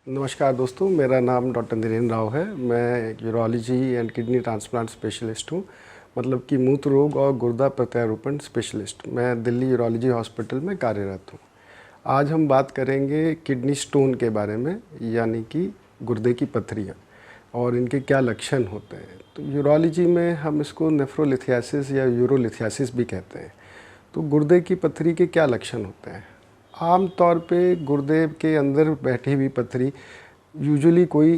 नमस्कार दोस्तों, मेरा नाम डॉक्टर नीरेंद्र राव है। मैं urology and kidney transplant specialist हूँ, मतलब कि मूत्र रोग और गुर्दा प्रत्यारोपण स्पेशलिस्ट। मैं दिल्ली यूरोलॉजी हॉस्पिटल में कार्यरत हूँ। आज हम बात करेंगे किडनी स्टोन के बारे में, यानी कि गुर्दे की पथरियाँ और इनके क्या लक्षण होते हैं। तो यूरोलॉजी में हम इसको नेफ्रोलिथियासिस या यूरोलिथियासिस भी कहते हैं। तो गुर्दे की पथरी के क्या लक्षण होते हैं? आम तौर पे गुर्दे के अंदर बैठी हुई पथरी यूजुअली कोई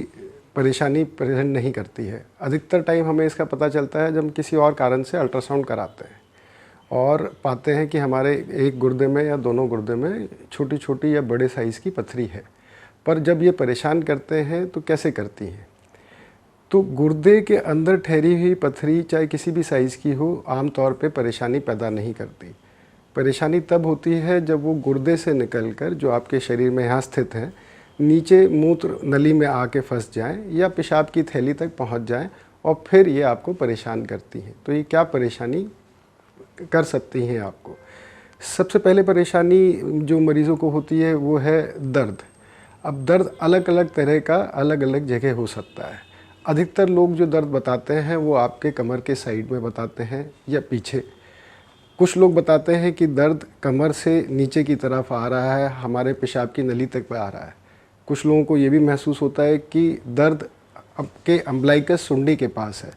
परेशानी प्रेजेंट नहीं करती है। अधिकतर टाइम हमें इसका पता चलता है जब हम किसी और कारण से अल्ट्रासाउंड कराते हैं और पाते हैं कि हमारे एक गुर्दे में या दोनों गुर्दे में छोटी छोटी या बड़े साइज़ की पथरी है। पर जब ये परेशान करते हैं तो कैसे करती हैं? तो गुर्दे के अंदर ठहरी हुई पथरी चाहे किसी भी साइज़ की हो, आम तौर पे परेशानी पैदा नहीं करती। परेशानी तब होती है जब वो गुर्दे से निकलकर, जो आपके शरीर में यहाँ स्थित है, नीचे मूत्र नली में आके फंस जाएं या पेशाब की थैली तक पहुँच जाएं और फिर ये आपको परेशान करती हैं। तो ये क्या परेशानी कर सकती हैं आपको? सबसे पहले परेशानी जो मरीज़ों को होती है वो है दर्द। अब दर्द अलग अलग तरह का अलग अलग जगह हो सकता है। अधिकतर लोग जो दर्द बताते हैं वो आपके कमर के साइड में बताते हैं या पीछे। कुछ लोग बताते हैं कि दर्द कमर से नीचे की तरफ आ रहा है, हमारे पेशाब की नली तक पे आ रहा है। कुछ लोगों को ये भी महसूस होता है कि दर्द आपके अम्बलाइकस सुंडी के पास है।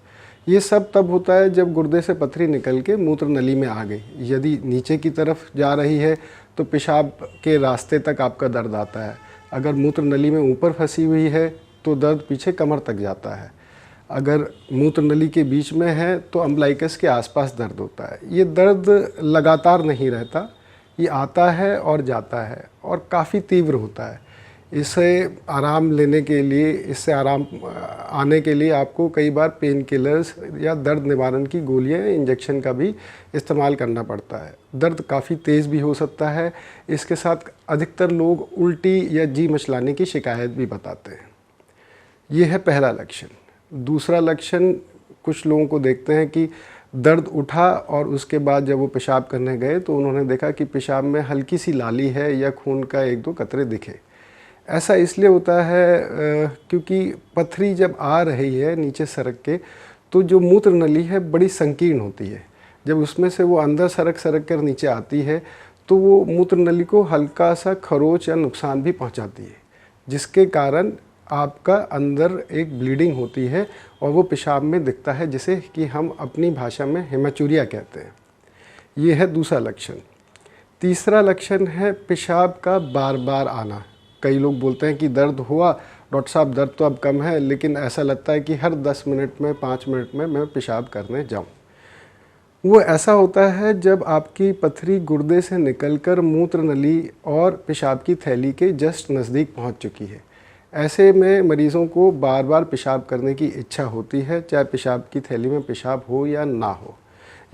ये सब तब होता है जब गुर्दे से पथरी निकल के मूत्र नली में आ गई। यदि नीचे की तरफ जा रही है तो पेशाब के रास्ते तक आपका दर्द आता है। अगर मूत्र नली में ऊपर फंसी हुई है तो दर्द पीछे कमर तक जाता है। अगर मूत्र नली के बीच में है तो अम्बलाइकस के आसपास दर्द होता है। ये दर्द लगातार नहीं रहता, ये आता है और जाता है और काफ़ी तीव्र होता है। इससे आराम लेने के लिए, इससे आराम आने के लिए आपको कई बार पेन किलर्स या दर्द निवारण की गोलियां, इंजेक्शन का भी इस्तेमाल करना पड़ता है। दर्द काफ़ी तेज़ भी हो सकता है। इसके साथ अधिकतर लोग उल्टी या जी मचलाने की शिकायत भी बताते हैं। ये है पहला लक्षण। दूसरा लक्षण, कुछ लोगों को देखते हैं कि दर्द उठा और उसके बाद जब वो पेशाब करने गए तो उन्होंने देखा कि पेशाब में हल्की सी लाली है या खून का एक दो कतरे दिखे। ऐसा इसलिए होता है क्योंकि पथरी जब आ रही है नीचे सरक के, तो जो मूत्र नली है बड़ी संकीर्ण होती है। जब उसमें से वो अंदर सरक सरक कर नीचे आती है तो वो मूत्र नली को हल्का सा खरोच या नुकसान भी पहुंचाती है, जिसके कारण आपका अंदर एक ब्लीडिंग होती है और वो पेशाब में दिखता है, जिसे कि हम अपनी भाषा में हेमाचूरिया कहते हैं। ये है दूसरा लक्षण। तीसरा लक्षण है पेशाब का बार बार आना। कई लोग बोलते हैं कि दर्द हुआ डॉक्टर साहब, दर्द तो अब कम है, लेकिन ऐसा लगता है कि हर 10 मिनट में 5 मिनट में मैं पेशाब करने जाऊं। वो ऐसा होता है जब आपकी पथरी गुर्दे से निकलकर मूत्र नली और पेशाब की थैली के जस्ट नज़दीक पहुंच चुकी है। ऐसे में मरीज़ों को बार बार पेशाब करने की इच्छा होती है, चाहे पेशाब की थैली में पेशाब हो या ना हो।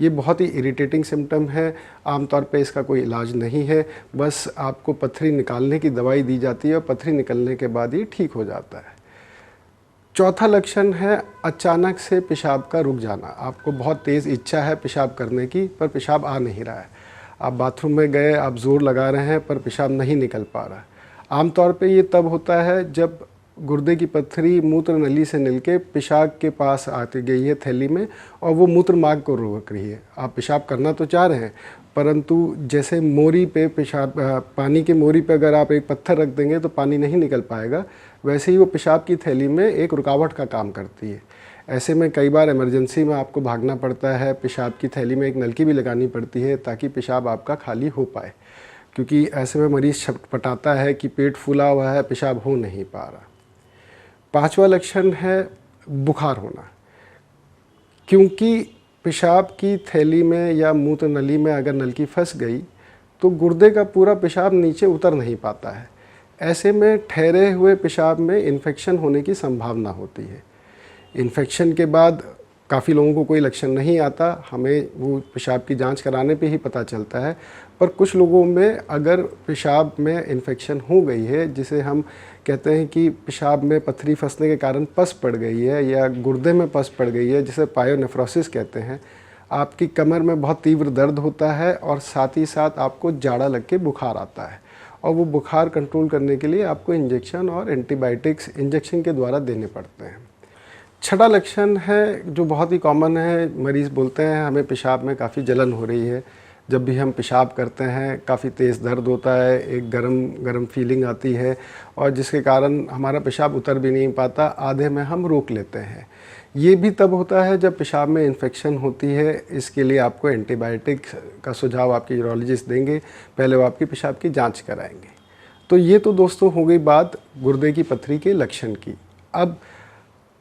ये बहुत ही इरिटेटिंग सिम्टम है। आमतौर पे इसका कोई इलाज नहीं है, बस आपको पथरी निकालने की दवाई दी जाती है और पथरी निकलने के बाद ये ठीक हो जाता है। चौथा लक्षण है अचानक से पेशाब का रुक जाना। आपको बहुत तेज़ इच्छा है पेशाब करने की, पर पेशाब आ नहीं रहा है। आप बाथरूम में गए, आप ज़ोर लगा रहे हैं, पर पेशाब नहीं निकल पा रहा है। आमतौर पे ये तब होता है जब गुर्दे की पथरी मूत्र नली से निकल पेशाब के पास आती गई है थैली में और वो मूत्र मार्ग को रोक रही है। आप पेशाब करना तो चाह रहे हैं, परंतु जैसे मोरी पे पेशाब, पानी के मोरी पे अगर आप एक पत्थर रख देंगे तो पानी नहीं निकल पाएगा, वैसे ही वो पेशाब की थैली में एक रुकावट का काम करती है। ऐसे में कई बार इमरजेंसी में आपको भागना पड़ता है। पेशाब की थैली में एक नलकी भी लगानी पड़ती है ताकि पेशाब आपका खाली हो पाए, क्योंकि ऐसे में मरीज़ छटपटाता है कि पेट फूला हुआ है, पेशाब हो नहीं पा रहा। पांचवा लक्षण है बुखार होना। क्योंकि पेशाब की थैली में या मूत्र नली में अगर नलकी फंस गई तो गुर्दे का पूरा पेशाब नीचे उतर नहीं पाता है। ऐसे में ठहरे हुए पेशाब में इन्फेक्शन होने की संभावना होती है। इन्फेक्शन के बाद काफ़ी लोगों को कोई लक्षण नहीं आता, हमें वो पेशाब की जांच कराने पे ही पता चलता है। पर कुछ लोगों में अगर पेशाब में इन्फेक्शन हो गई है, जिसे हम कहते हैं कि पेशाब में पथरी फंसने के कारण पस पड़ गई है या गुर्दे में पस पड़ गई है, जिसे पायोनेफ्रोसिस कहते हैं, आपकी कमर में बहुत तीव्र दर्द होता है और साथ ही साथ आपको जाड़ा लग के बुखार आता है और वो बुखार कंट्रोल करने के लिए आपको इंजेक्शन और एंटीबायोटिक्स इंजेक्शन के द्वारा देने पड़ते हैं। छठा लक्षण है जो बहुत ही कॉमन है, मरीज़ बोलते हैं हमें पेशाब में काफ़ी जलन हो रही है, जब भी हम पेशाब करते हैं काफ़ी तेज़ दर्द होता है, एक गरम फीलिंग आती है और जिसके कारण हमारा पेशाब उतर भी नहीं पाता, आधे में हम रोक लेते हैं। ये भी तब होता है जब पेशाब में इन्फेक्शन होती है। इसके लिए आपको एंटीबायोटिक का सुझाव आपके यूरोलॉजिस्ट देंगे, पहले वो आपकी पेशाब की जांच कराएंगे। तो ये तो दोस्तों हो गई बात गुर्दे की पथरी के लक्षण की। अब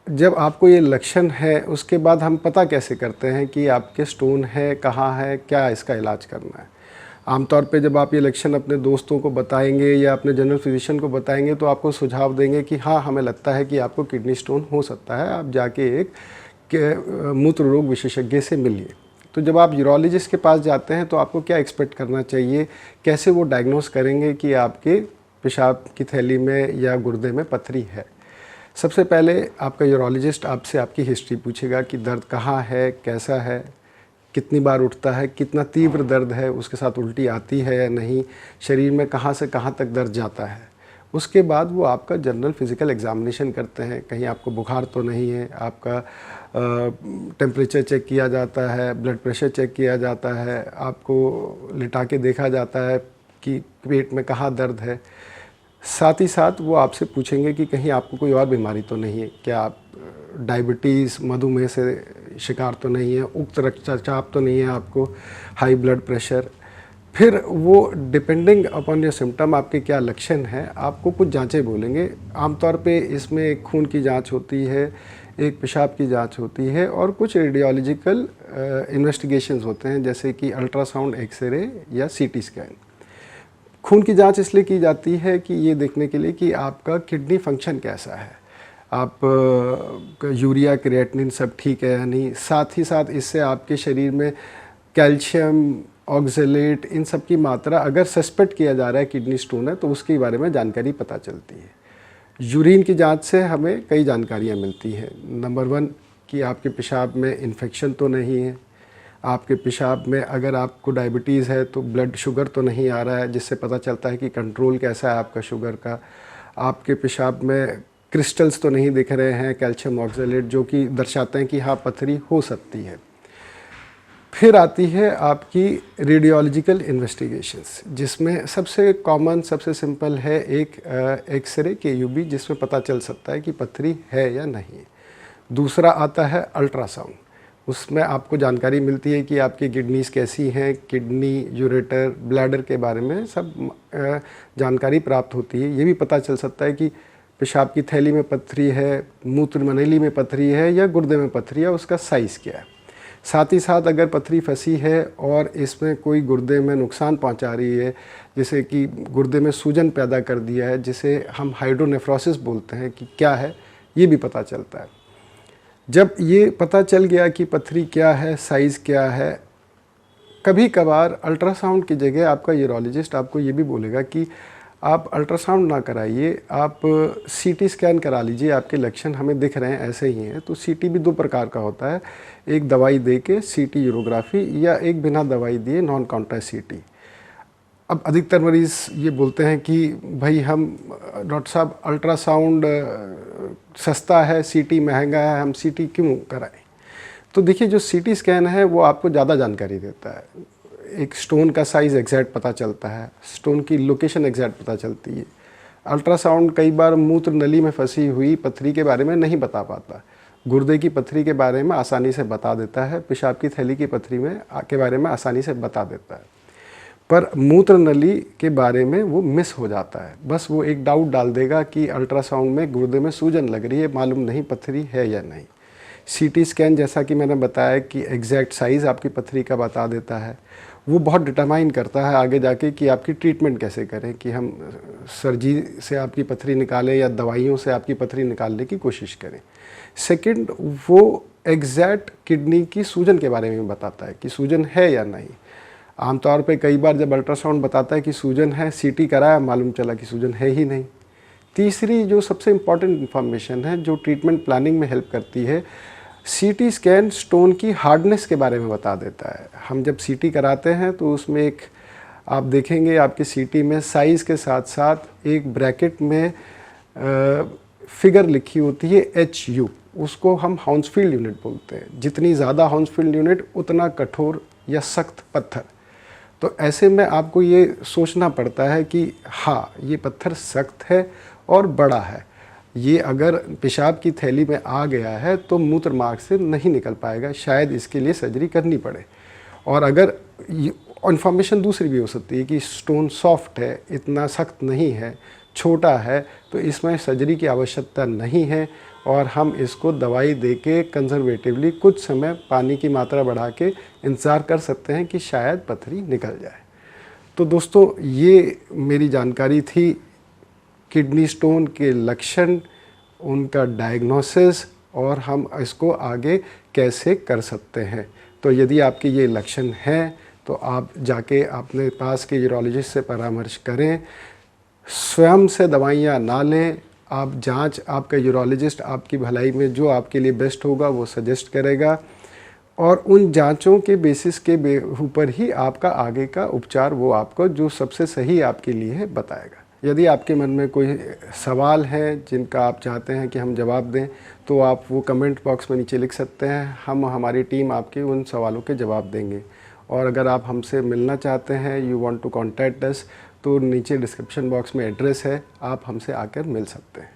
जब आपको ये लक्षण है उसके बाद हम पता कैसे करते हैं कि आपके स्टोन है, कहाँ है, क्या इसका इलाज करना है। आमतौर पे जब आप ये लक्षण अपने दोस्तों को बताएंगे या अपने जनरल फिजिशियन को बताएंगे तो आपको सुझाव देंगे कि हाँ हमें लगता है कि आपको किडनी स्टोन हो सकता है, आप जाके एक मूत्र रोग विशेषज्ञ से मिलिए। तो जब आप यूरोलॉजिस्ट के पास जाते हैं तो आपको क्या एक्सपेक्ट करना चाहिए, कैसे वो डायग्नोस करेंगे कि आपके पेशाब की थैली में या गुर्दे में पथरी है। सबसे पहले आपका यूरोलॉजिस्ट आपसे आपकी हिस्ट्री पूछेगा कि दर्द कहाँ है, कैसा है, कितनी बार उठता है, कितना तीव्र दर्द है, उसके साथ उल्टी आती है या नहीं, शरीर में कहाँ से कहाँ तक दर्द जाता है। उसके बाद वो आपका जनरल फिज़िकल एग्जामिनेशन करते हैं, कहीं आपको बुखार तो नहीं है, आपका टेम्परेचर चेक किया जाता है, ब्लड प्रेशर चेक किया जाता है, आपको लिटा के देखा जाता है कि पेट में कहाँ दर्द है। साथ ही साथ वो आपसे पूछेंगे कि कहीं आपको कोई और बीमारी तो नहीं है, क्या आप डायबिटीज़ मधुमेह से शिकार तो नहीं है, उच्च रक्तचाप तो नहीं है आपको, हाई ब्लड प्रेशर। फिर वो डिपेंडिंग अपॉन योर सिम्टम आपके क्या लक्षण हैं आपको कुछ जांचें बोलेंगे। आमतौर पे इसमें एक खून की जांच होती है, एक पेशाब की जांच होती है और कुछ रेडियोलॉजिकल इन्वेस्टिगेशंस होते हैं जैसे कि अल्ट्रासाउंड, एक्सरे या सीटी स्कैन। खून की जांच इसलिए की जाती है कि ये देखने के लिए कि आपका किडनी फंक्शन कैसा है, आप यूरिया क्रिएटिनिन सब ठीक है या नहीं। साथ ही साथ इससे आपके शरीर में कैल्शियम, ऑक्जेलेट, इन सब की मात्रा अगर सस्पेक्ट किया जा रहा है किडनी स्टोन है तो उसके बारे में जानकारी पता चलती है। यूरिन की जांच से हमें कई जानकारियाँ मिलती हैं। नंबर 1 कि आपके पेशाब में इन्फेक्शन तो नहीं है, आपके पेशाब में अगर आपको डायबिटीज़ है तो ब्लड शुगर तो नहीं आ रहा है, जिससे पता चलता है कि कंट्रोल कैसा है आपका शुगर का। आपके पेशाब में क्रिस्टल्स तो नहीं दिख रहे हैं, कैल्शियम ऑक्जेलेट, जो कि दर्शाते हैं कि हाँ पथरी हो सकती है। फिर आती है आपकी रेडियोलॉजिकल इन्वेस्टिगेशंस, जिसमें सबसे कॉमन, सबसे सिंपल है एक एक्सरे KUB, जिसमें पता चल सकता है कि पथरी है या नहीं। दूसरा आता है अल्ट्रासाउंड, उसमें आपको जानकारी मिलती है कि आपकी किडनीज कैसी हैं, किडनी, यूरेटर, ब्लैडर के बारे में सब जानकारी प्राप्त होती है। ये भी पता चल सकता है कि पेशाब की थैली में पथरी है, मूत्र मंडली में पथरी है या गुर्दे में पथरी है, उसका साइज़ क्या है। साथ ही साथ अगर पथरी फंसी है और इसमें कोई गुर्दे में नुकसान पहुंचा रही है, जैसे कि गुर्दे में सूजन पैदा कर दिया है, जिसे हम हाइड्रोनेफ्रोसिस बोलते हैं, कि क्या है ये भी पता चलता है। जब ये पता चल गया कि पथरी क्या है, साइज़ क्या है, कभी कभार अल्ट्रासाउंड की जगह आपका यूरोलॉजिस्ट आपको ये भी बोलेगा कि आप अल्ट्रासाउंड ना कराइए, आप CT स्कैन करा लीजिए, आपके लक्षण हमें दिख रहे हैं ऐसे ही हैं। तो CT भी 2 प्रकार का होता है, एक दवाई दे के CT यूरोग्राफी, या एक बिना दवाई दिए नॉन कॉन्ट्रास्ट CT। अब अधिकतर मरीज़ ये बोलते हैं कि भाई हम डॉक्टर साहब अल्ट्रासाउंड सस्ता है, CT महंगा है, हम CT क्यों कराएं। तो देखिए जो CT स्कैन है वो आपको ज़्यादा जानकारी देता है। एक स्टोन का साइज़ एग्जैक्ट पता चलता है, स्टोन की लोकेशन एग्जैक्ट पता चलती है। अल्ट्रासाउंड कई बार मूत्र नली में फंसी हुई पथरी के बारे में नहीं बता पाता, गुर्दे की पथरी के बारे में आसानी से बता देता है, पेशाब की थैली की पथरी में के बारे में आसानी से बता देता है, पर मूत्र नली के बारे में वो मिस हो जाता है। बस वो एक डाउट डाल देगा कि अल्ट्रासाउंड में गुर्दे में सूजन लग रही है, मालूम नहीं पथरी है या नहीं। CT स्कैन जैसा कि मैंने बताया कि एग्जैक्ट साइज़ आपकी पथरी का बता देता है, वो बहुत डिटरमाइन करता है आगे जाके कि आपकी ट्रीटमेंट कैसे करें, कि हम सर्जरी से आपकी पथरी निकालें या दवाइयों से आपकी पथरी निकालने की कोशिश करें। सेकंड, वो एग्जैक्ट किडनी की सूजन के बारे में बताता है कि सूजन है या नहीं। आमतौर पे कई बार जब अल्ट्रासाउंड बताता है कि सूजन है, CT कराया, मालूम चला कि सूजन है ही नहीं। तीसरी जो सबसे इम्पॉर्टेंट इन्फॉर्मेशन है जो ट्रीटमेंट प्लानिंग में हेल्प करती है, CT स्कैन स्टोन की हार्डनेस के बारे में बता देता है। हम जब CT कराते हैं तो उसमें एक आप देखेंगे आपकी सीटी में साइज़ के साथ साथ एक ब्रैकेट में फिगर लिखी होती है HU, उसको हम हाउंसफील्ड यूनिट बोलते हैं। जितनी ज़्यादा हाउंसफील्ड यूनिट उतना कठोर या सख्त पत्थर। तो ऐसे में आपको ये सोचना पड़ता है कि हाँ, ये पत्थर सख्त है और बड़ा है, ये अगर पेशाब की थैली में आ गया है तो मूत्र मार्ग से नहीं निकल पाएगा, शायद इसके लिए सर्जरी करनी पड़े। और अगर इन्फॉर्मेशन दूसरी भी हो सकती है कि स्टोन सॉफ्ट है, इतना सख्त नहीं है, छोटा है, तो इसमें सर्जरी की आवश्यकता नहीं है और हम इसको दवाई देके कंजर्वेटिवली कुछ समय पानी की मात्रा बढ़ा के इंतज़ार कर सकते हैं कि शायद पथरी निकल जाए। तो दोस्तों, ये मेरी जानकारी थी किडनी स्टोन के लक्षण, उनका डायग्नोसिस और हम इसको आगे कैसे कर सकते हैं। तो यदि आपके ये लक्षण हैं तो आप जाके अपने पास के यूरोलॉजिस्ट से परामर्श करें, स्वयं से दवाइयाँ ना लें। आप जांच, आपका यूरोलॉजिस्ट आपकी भलाई में जो आपके लिए बेस्ट होगा वो सजेस्ट करेगा और उन जांचों के बेसिस के ऊपर ही आपका आगे का उपचार वो आपको जो सबसे सही आपके लिए है बताएगा। यदि आपके मन में कोई सवाल है जिनका आप चाहते हैं कि हम जवाब दें तो आप वो कमेंट बॉक्स में नीचे लिख सकते हैं, हम हमारी टीम आपके उन सवालों के जवाब देंगे। और अगर आप हमसे मिलना चाहते हैं, you want to contact us, तो नीचे डिस्क्रिप्शन बॉक्स में एड्रेस है, आप हमसे आकर मिल सकते हैं।